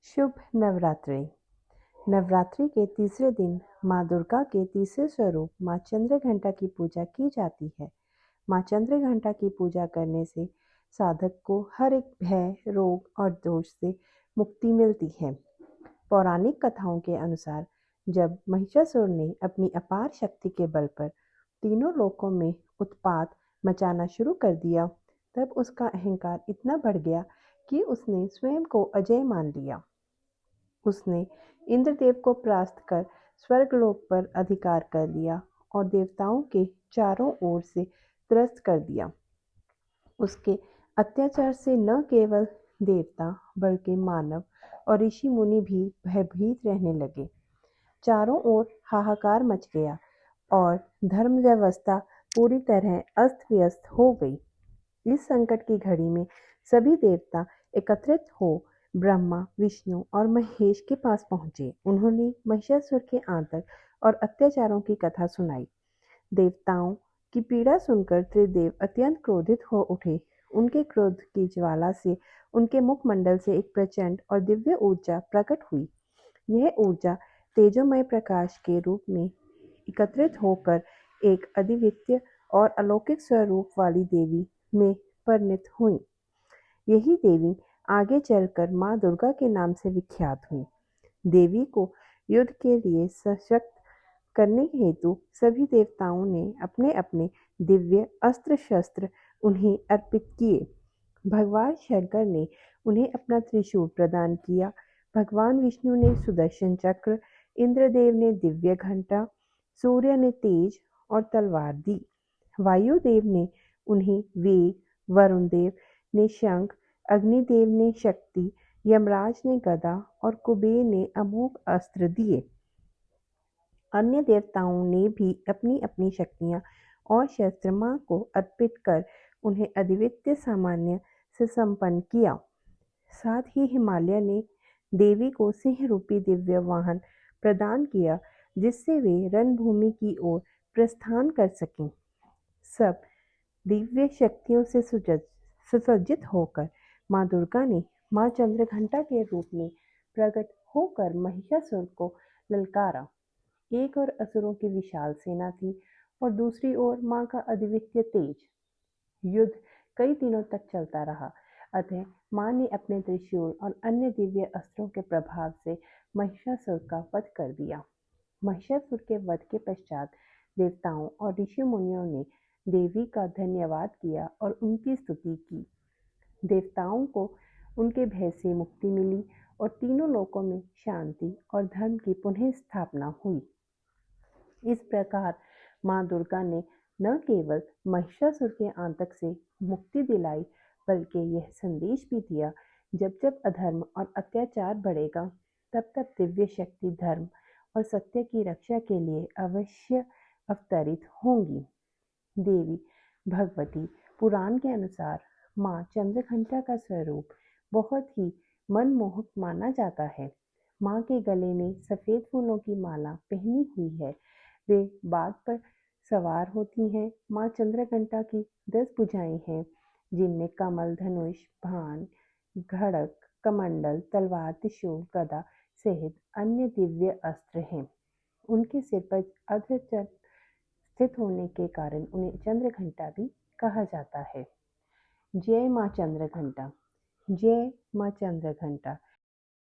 शुभ नवरात्रि। नवरात्रि के तीसरे दिन माँ दुर्गा के तीसरे स्वरूप माँ चंद्रघंटा की पूजा की जाती है। माँ चंद्रघंटा की पूजा करने से साधक को हर एक भय, रोग और दोष से मुक्ति मिलती है। पौराणिक कथाओं के अनुसार जब महिषासुर ने अपनी अपार शक्ति के बल पर तीनों लोकों में उत्पात मचाना शुरू कर दिया, तब उसका अहंकार इतना बढ़ गया कि उसने स्वयं को अजय मान लिया। उसने इंद्रदेव को परास्त कर स्वर्गलोक पर अधिकार कर लिया और देवताओं के चारों ओर से त्रस्त कर दिया। उसके अत्याचार से न केवल देवता बल्कि मानव और ऋषि मुनि भी भयभीत रहने लगे। चारों ओर हाहाकार मच गया और धर्म व्यवस्था पूरी तरह अस्त व्यस्त हो गई। इस संकट की घड़ी में सभी देवता एकत्रित हो ब्रह्मा, विष्णु और महेश के पास पहुंचे। उन्होंने महिषासुर के आतंक और अत्याचारों की कथा सुनाई। देवताओं की पीड़ा सुनकर त्रिदेव अत्यंत क्रोधित हो उठे। उनके क्रोध की ज्वाला से उनके मुखमंडल से एक प्रचंड और दिव्य ऊर्जा प्रकट हुई। यह ऊर्जा तेजोमय प्रकाश के रूप में एकत्रित होकर एक अद्वितीय और अलौकिक स्वरूप वाली देवी में परिणत हुई। यही देवी आगे चलकर माँ दुर्गा के नाम से विख्यात हुई। देवी को युद्ध के लिए सशक्त करने हेतु सभी देवताओं ने अपने अपने दिव्य अस्त्र शस्त्र उन्हें अर्पित किए। भगवान शंकर ने उन्हें अपना त्रिशूल प्रदान किया। भगवान विष्णु ने सुदर्शन चक्र, इंद्रदेव ने दिव्य घंटा, सूर्य ने तेज और तलवार दी। वायुदेव ने उन्हें वेग, वरुण देव ने शंख, अग्निदेव ने शक्ति, यमराज ने गदा और कुबेर ने अमोघ अस्त्र दिए। अन्य देवताओं ने भी अपनी अपनी शक्तियां और शस्त्र मां को अर्पित कर उन्हें अद्वितीय सामान्य से संपन्न किया। साथ ही हिमालय ने देवी को सिंह रूपी दिव्य वाहन प्रदान किया, जिससे वे रणभूमि की ओर प्रस्थान कर सकें। सब दिव्य शक्तियों से सुसज्जित होकर माँ दुर्गा ने माँ चंद्रघंटा के रूप में प्रकट होकर महिषासुर को ललकारा। एक और असुरों की विशाल सेना थी और दूसरी ओर माँ का अद्वितीय तेज। युद्ध कई दिनों तक चलता रहा। अतः माँ ने अपने त्रिशूल और अन्य दिव्य अस्त्रों के प्रभाव से महिषासुर का वध कर दिया। महिषासुर के वध के पश्चात देवताओं और ऋषि मुनियों ने देवी का धन्यवाद किया और उनकी स्तुति की। देवताओं को उनके भय से मुक्ति मिली और तीनों लोकों में शांति और धर्म की पुनः स्थापना हुई। इस प्रकार माँ दुर्गा ने न केवल महिषासुर के आतंक से मुक्ति दिलाई, बल्कि यह संदेश भी दिया, जब जब अधर्म और अत्याचार बढ़ेगा, तब तब दिव्य शक्ति धर्म और सत्य की रक्षा के लिए अवश्य अवतरित होंगी। देवी भगवती पुराण के अनुसार माँ चंद्रघंटा का स्वरूप बहुत ही मनमोहक माना जाता है। माँ के गले में सफेद फूलों की माला पहनी हुई है। वे बाघ पर सवार होती हैं। माँ चंद्रघंटा की 10 भुजाएं हैं, जिनमें कमल, धनुष, बाण, घड़क, कमंडल, तलवार, त्रिशूल, गदा सहित अन्य दिव्य अस्त्र हैं। उनके सिर पर अर्धचंद्र स्थित होने के कारण उन्हें चंद्रघंटा भी कहा जाता है। जय माँ चंद्रघंटा। जय माँ चंद्रघंटा।